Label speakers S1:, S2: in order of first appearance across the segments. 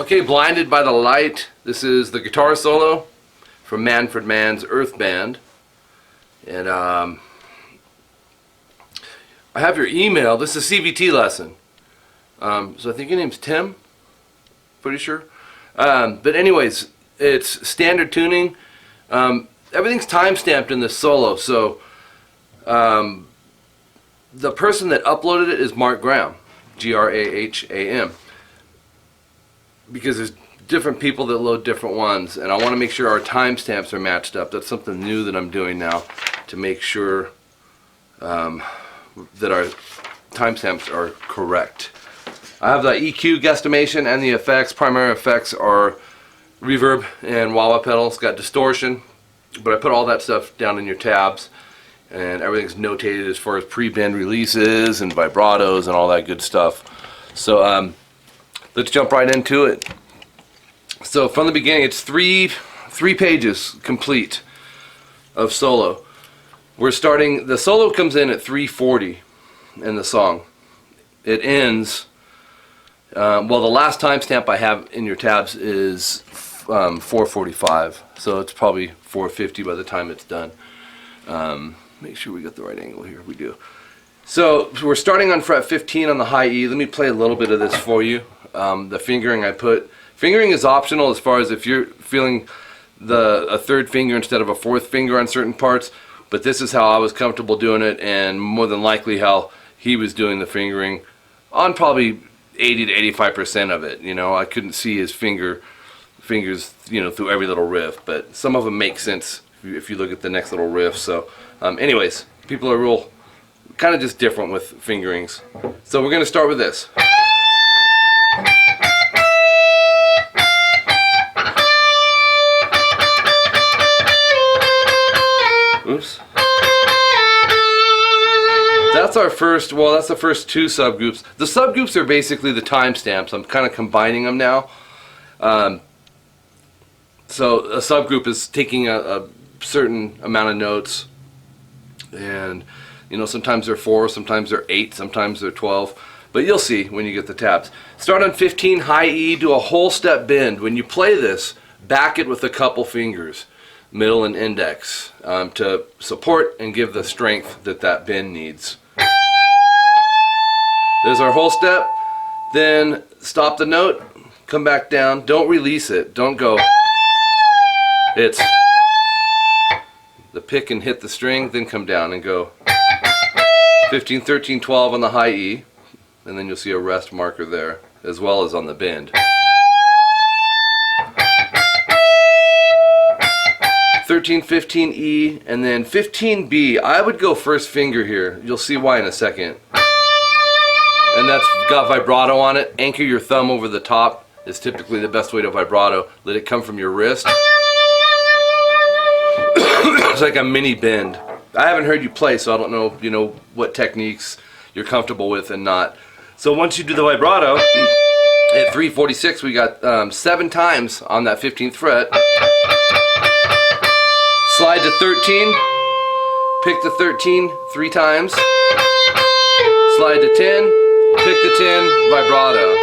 S1: Okay, Blinded by the Light. This is the guitar solo from Manfred Mann's Earth Band. And I have your email. This is a CVT lesson. So I think your name's Tim. Pretty sure. But anyways, it's standard tuning. Everything's time-stamped in this solo. So the person that uploaded it is Mark Graham. Graham. Because there's different people that load different ones, and I want to make sure our timestamps are matched up. That's something new that I'm doing now to make sure that our timestamps are correct. I have the EQ guesstimation and the effects. Primary effects are reverb and wah-wah pedals. Got distortion, but I put all that stuff down in your tabs, and everything's notated as far as pre-bend releases and vibratos and all that good stuff. So let's jump right into it. So from the beginning, it's three pages complete of solo. We're starting, the solo comes in at 3:40 in the song. It ends, well, the last timestamp I have in your tabs is 4:45, so it's probably 4:50 by the time it's done. Make sure we got the right angle here. We do. So we're starting on fret 15 on the high E. Let me play a little bit of this for you. The fingering I put. Fingering is optional as far as if you're feeling a third finger instead of a fourth finger on certain parts, but this is how I was comfortable doing it, and more than likely how he was doing the fingering on probably 80 to 85% of it. You know, I couldn't see his fingers, you know, through every little riff, but some of them make sense if you look at the next little riff. So anyways, people are real kind of just different with fingerings. So we're going to start with this. Oops. That's our first, well, that's the first two subgroups. The subgroups are basically the timestamps. I'm kind of combining them now. So a subgroup is taking a certain amount of notes, and you know, sometimes they're 4, sometimes they're 8, sometimes they're 12, but you'll see when you get the tabs. Start on 15, high E, do a whole step bend. When you play this, back it with a couple fingers, middle and index, to support and give the strength that that bend needs. There's our whole step. Then stop the note, come back down, don't release it, don't go. It's the pick and hit the string, then come down and go 15, 13, 12 on the high E, and then you'll see a rest marker there, as well as on the bend. 13, 15 E, and then 15 B. I would go first finger here. You'll see why in a second. And that's got vibrato on it. Anchor your thumb over the top is typically the best way to vibrato. Let it come from your wrist. It's like a mini bend. I haven't heard you play, so I don't know, you know, what techniques you're comfortable with and not. So once you do the vibrato, at 3:46 we got 7 times on that 15th fret. Slide to 13, pick the 13 3 times, slide to 10, pick the 10, vibrato.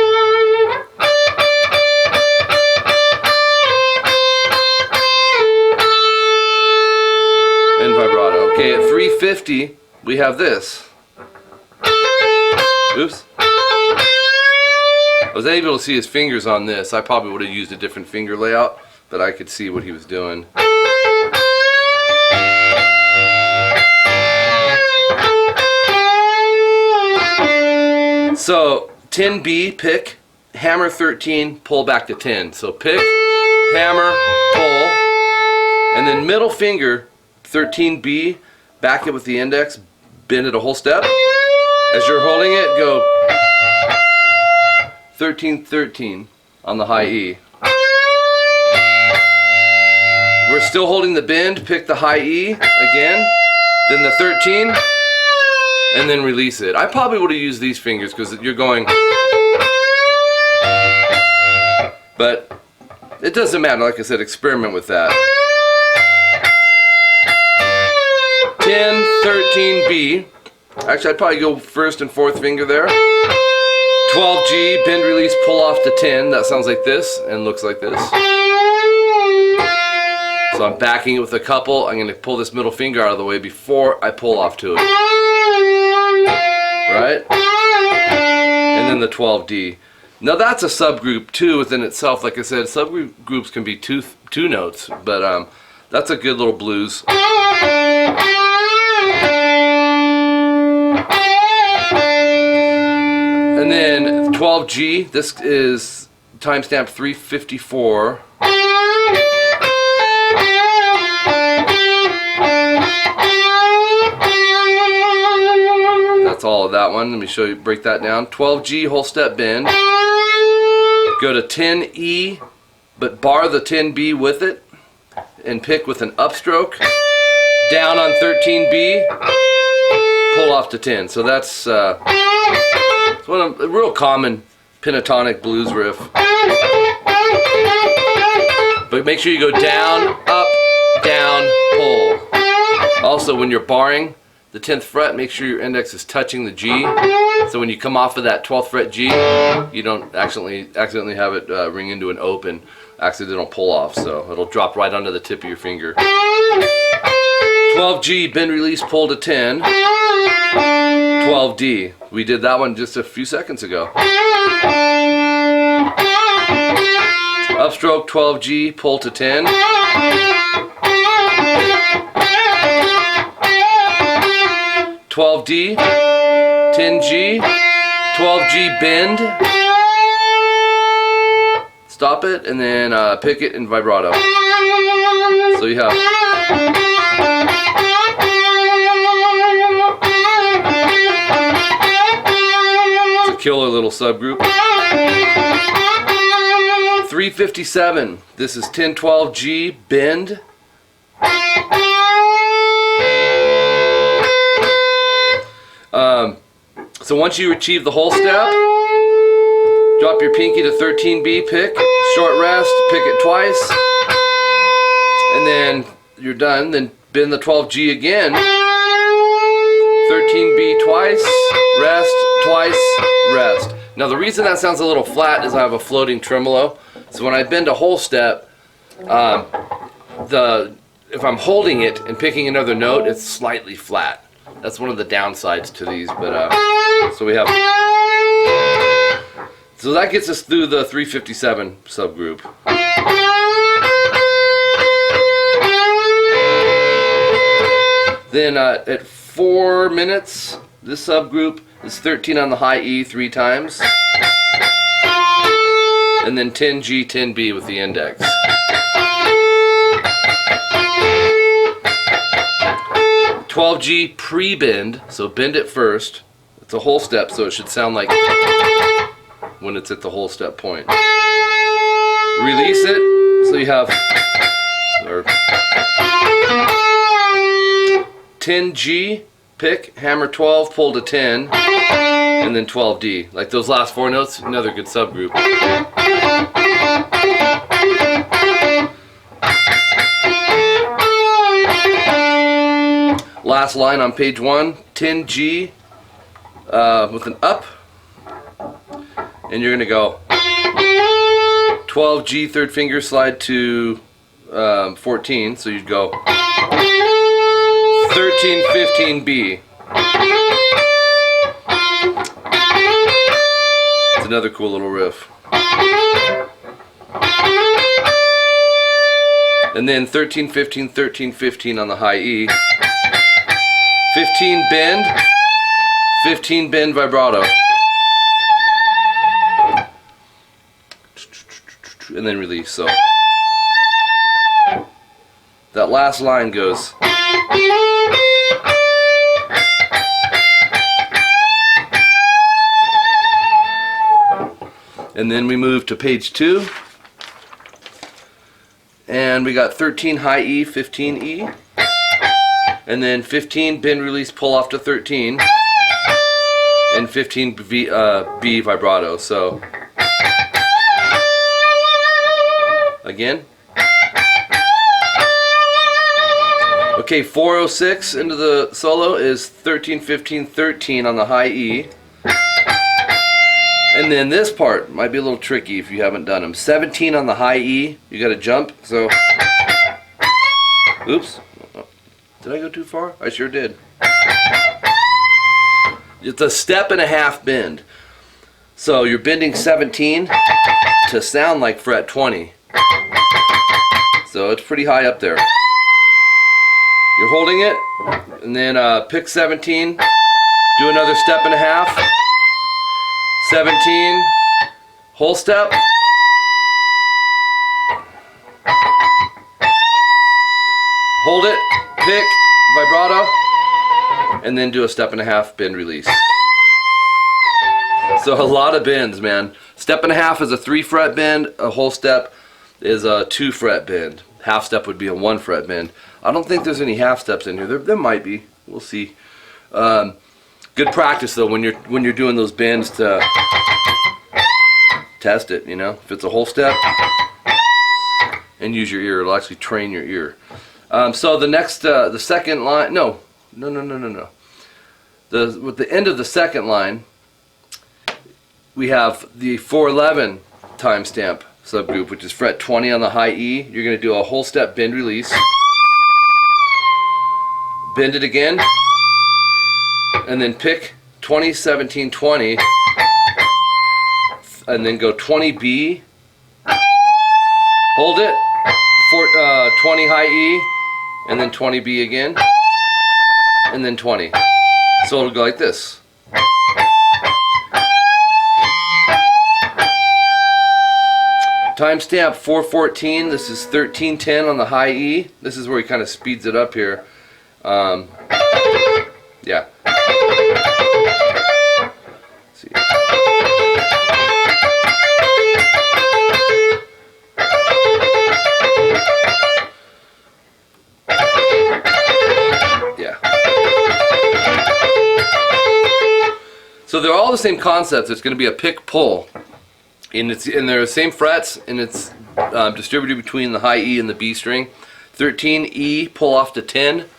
S1: And vibrato. Okay, at 3:50 we have this. Oops. I was able to see his fingers on this. I probably would have used a different finger layout, but I could see what he was doing. So 10B, pick, hammer 13, pull back to 10. So pick, hammer, pull, and then middle finger 13B, back it with the index, bend it a whole step. As you're holding it, go 13, 13 on the high E. We're still holding the bend, pick the high E again, then the 13, and then release it. I probably would have used these fingers because you're going, but it doesn't matter. Like I said, experiment with that. 10, 13, B. Actually, I'd probably go first and fourth finger there. 12G, bend, release, pull off to 10. That sounds like this and looks like this. So I'm backing it with a couple. I'm going to pull this middle finger out of the way before I pull off to it. Right? And then the 12D. Now that's a subgroup too within itself. Like I said, subgroups can be two notes, but that's a good little blues. And then 12G, this is timestamp 354. That's all of that one. Let me show you, break that down. 12G, whole step bend. Go to 10E, but bar the 10B with it, and pick with an upstroke. Down on 13B, pull off to 10. So that's it's one of a real common pentatonic blues riff. But make sure you go down, up, down, pull. Also, when you're barring the 10th fret, make sure your index is touching the G. So when you come off of that 12th fret G, you don't accidentally have it ring into an open accidental pull off. So it'll drop right onto the tip of your finger. 12G, bend, release, pull to 10. 12D. We did that one just a few seconds ago. Upstroke, 12G, pull to 10. 12D, 10G, 12G bend, stop it, and then pick it in vibrato. So you have it's a killer little subgroup. 357, this is 10-12G bend. So once you achieve the whole step, drop your pinky to 13B, pick, short rest, pick it twice, and then you're done. Then bend the 12G again, 13B twice, rest, twice, rest. Now the reason that sounds a little flat is I have a floating tremolo. So when I bend a whole step, if I'm holding it and picking another note, it's slightly flat. That's one of the downsides to these, but so we have. So that gets us through the 357 subgroup. Then at 4 minutes, this subgroup is 13 on the high E 3 times, and then 10G, 10B with the index. 12G pre-bend, so bend it first. It's a whole step, so it should sound like when it's at the whole step point. Release it, so you have 10G, pick, hammer 12, pull to 10, and then 12D. Like those last 4 notes, another good subgroup. Last line on page 1, 10G with an up, and you're going to go 12G, third finger, slide to 14, so you'd go 13, 15B. It's another cool little riff. And then 13, 15, 13, 15 on the high E. 15 bend, 15 bend vibrato. And then release. So that last line goes. And then we move to page 2. And we got 13 high E, 15 E. And then 15 bend, release, pull off to 13. And 15 B vibrato. So again. Okay, 406 into the solo is 13, 15, 13 on the high E. And then this part might be a little tricky if you haven't done them. 17 on the high E, you got to jump. So, oops, did I go too far? I sure did. It's a step and a half bend. So you're bending 17 to sound like fret 20. So it's pretty high up there. You're holding it, and then pick 17, do another step and a half, 17, whole step, hold it, pick, vibrato, and then do a step and a half, bend, release. So a lot of bends, man. Step and a half is a 3 fret bend, a whole step is a 2 fret bend. Half step would be a 1 fret bend. I don't think there's any half steps in here. There might be. We'll see. Good practice though when you're doing those bends to test it. You know, if it's a whole step, and use your ear. It'll actually train your ear. So the next, the second line. No. With the end of the second line, we have the 411 timestamp subgroup, which is fret 20 on the high E. You're going to do a whole step bend release, bend it again, and then pick 20, 17, 20, and then go 20B, hold it, 20 high E, and then 20B again, and then 20. So it'll go like this. Timestamp 414, this is 1310 on the high E. This is where he kind of speeds it up here. Yeah. Let's see. Yeah. So they're all the same concepts. It's going to be a pick pull. And they're the same frets, and it's distributed between the high E and the B string. 13 E, pull off to 10.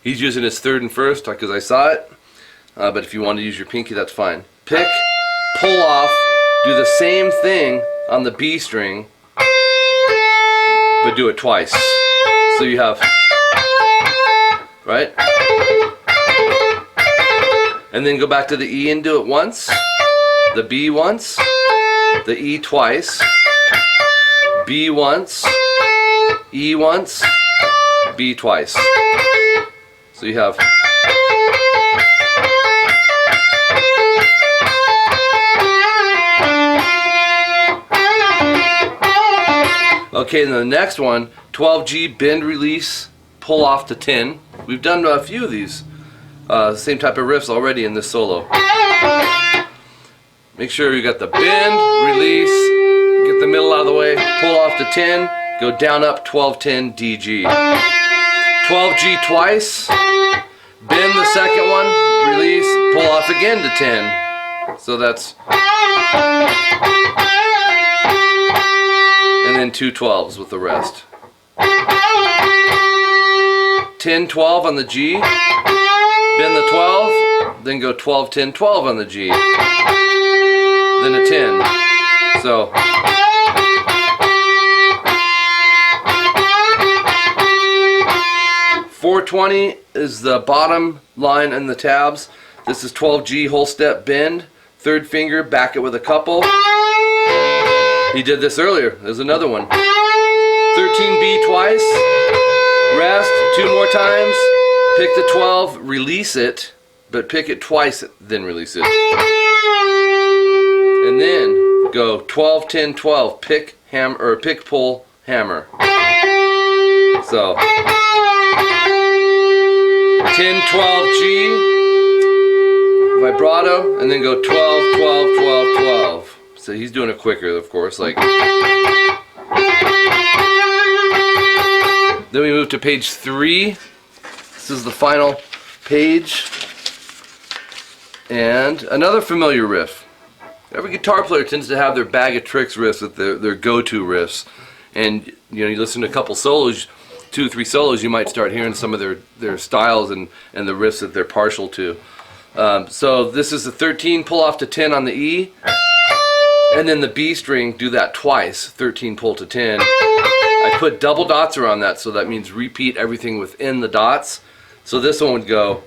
S1: He's using his 3rd and 1st because I saw it. But if you want to use your pinky, that's fine. Pick, pull off, do the same thing on the B string, but do it twice. So you have, right? And then go back to the E and do it once, the B once, the E twice, B once, E once, B twice. So you have okay, then the next one, 12G bend release, pull off to 10. We've done a few of these same type of riffs already in this solo. Make sure you got the bend, release, get the middle out of the way, pull off to 10, go down up 12-10 DG. 12G twice, bend the second one, release, pull off again to 10. So that's, and then 2 12s with the rest. 10-12 on the G, bend the 12, then go 12-10-12 on the G. Then a 10. So .420 is the bottom line in the tabs. This is 12G whole step bend, 3rd finger, back it with a couple. He did this earlier. There's another one. 13B twice, rest 2 more times, pick the 12, release it, but pick it twice, then release it. And then go 12-10-12, pick ham or pick pull hammer. So 10-12G vibrato, and then go 12-12-12-12. So he's doing it quicker, of course. Like then we move to page 3. This is the final page, and another familiar riff. Every guitar player tends to have their bag of tricks riffs with their go-to riffs, and you listen to a couple solos, 2 or 3 solos, you might start hearing some of their styles and the riffs that they're partial to. So this is the 13, pull off to 10 on the E, and then the B string, do that twice, 13 pull to 10. I put double dots around that, so that means repeat everything within the dots. So this one would go,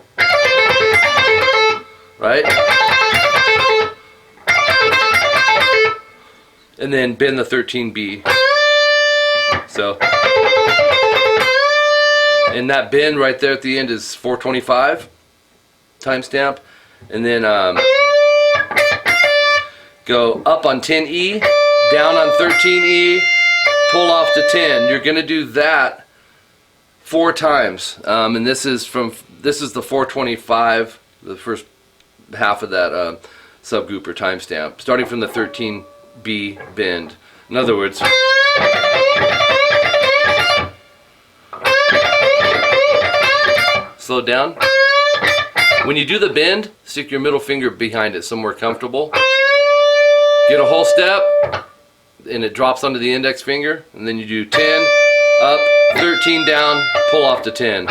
S1: right? And then bend the 13B. So, and that bend right there at the end is 425 timestamp. And then go up on 10E, down on 13E, pull off to 10. You're going to do that 4 times. And this is the 425, the first half of that subgroup or timestamp, starting from the 13B bend. In other words, slow down. When you do the bend, stick your middle finger behind it somewhere comfortable. Get a whole step, and it drops onto the index finger, and then you do 10 up, 13 down, pull off to 10.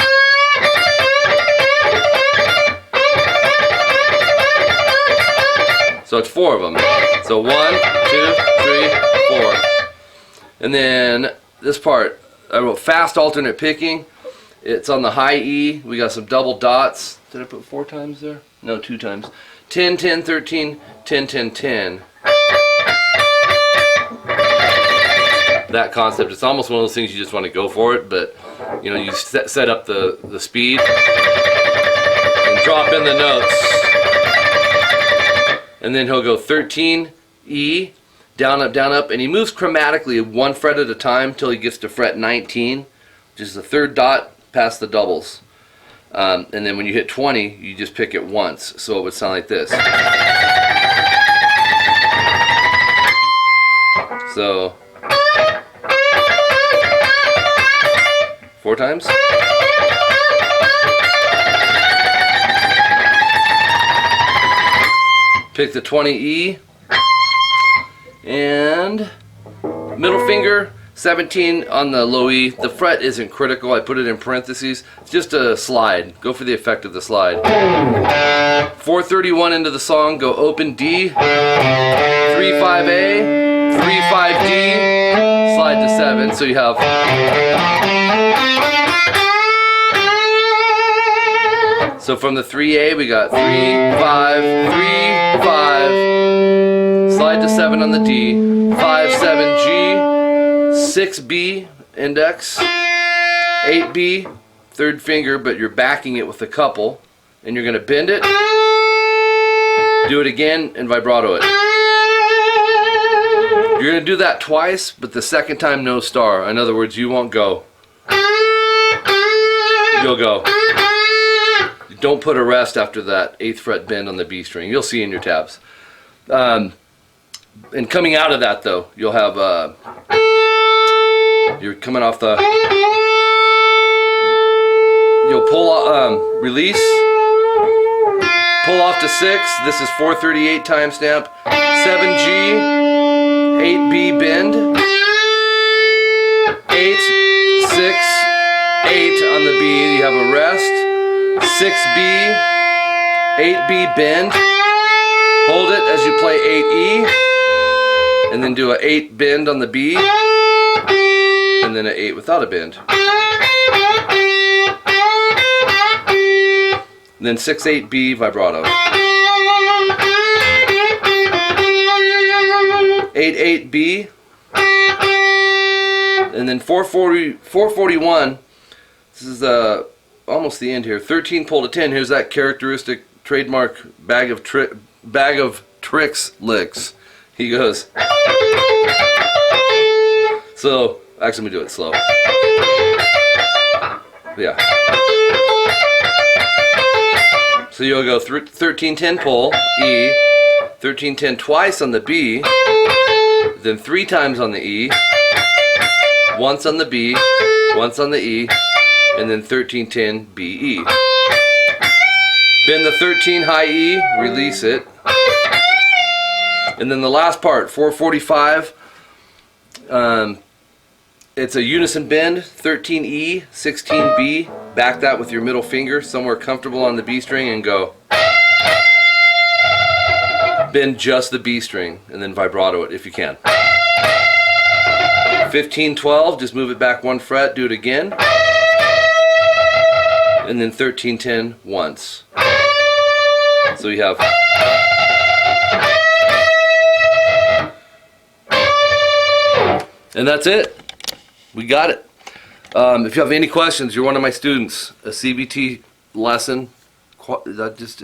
S1: So it's 4 of them. So 1, 2, 3, 4. And then this part, I wrote fast alternate picking. It's on the high E. We got some double dots. Did I put 4 times there? No, 2 times. 10, 10, 13, 10, 10, 10. That concept, it's almost one of those things you just want to go for it, but you know, you set up the speed and drop in the notes. And then he'll go 13, E, down, up, and he moves chromatically 1 fret at a time till he gets to fret 19, which is the 3rd dot past the doubles. And then when you hit 20, you just pick it once, so it would sound like this. So 4 times. Pick the 20E, and middle finger 17 on the low E. The fret isn't critical, I put it in parentheses. It's just a slide. Go for the effect of the slide. 431 into the song, go open D, 3-5A, 3-5D, slide to 7. So you have so from the 3A we got 3-5, 3-5, slide to 7 on the D, 5-7G, 6B index, 8B, 3rd finger, but you're backing it with a couple, and you're going to bend it, do it again, and vibrato it. You're going to do that twice, but the 2nd time no star. In other words, you won't go. You'll go. Don't put a rest after that 8th fret bend on the B string. You'll see in your tabs. And coming out of that though, you'll have you're coming off the, you'll pull release, pull off to 6. This is 438 timestamp. 7G, 8B bend, 8, 6, 8 on the B. You have a rest. 6B, 8B bend, hold it as you play 8E, and then do a 8 bend on the B, and then an 8 without a bend. And then 6-8B vibrato. 8-8B, and then 441, this is almost the end here. 13 pull to 10. Here's that characteristic trademark bag of tricks licks. He goes. So actually, let me do it slow. Yeah. So you'll go 13-10 pull E, 13-10 twice on the B, then 3 times on the E, once on the B, once on the E, and then 13-10 B-E. Bend the 13 high E, release it. And then the last part, 445, it's a unison bend, 13E, 16B, back that with your middle finger somewhere comfortable on the B string and go. bend just the B string and then vibrato it if you can. 15-12, just move it back 1 fret, do it again. And then 13-10 once. So you have. And that's it. We got it. If you have any questions, you're one of my students. A CVT lesson,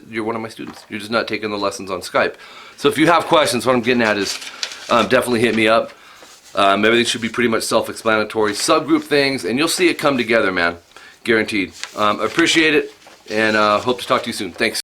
S1: you're one of my students. You're just not taking the lessons on Skype. So if you have questions, what I'm getting at is definitely hit me up. Everything should be pretty much self-explanatory. Subgroup things, and you'll see it come together, man. Guaranteed. Appreciate it, and hope to talk to you soon. Thanks.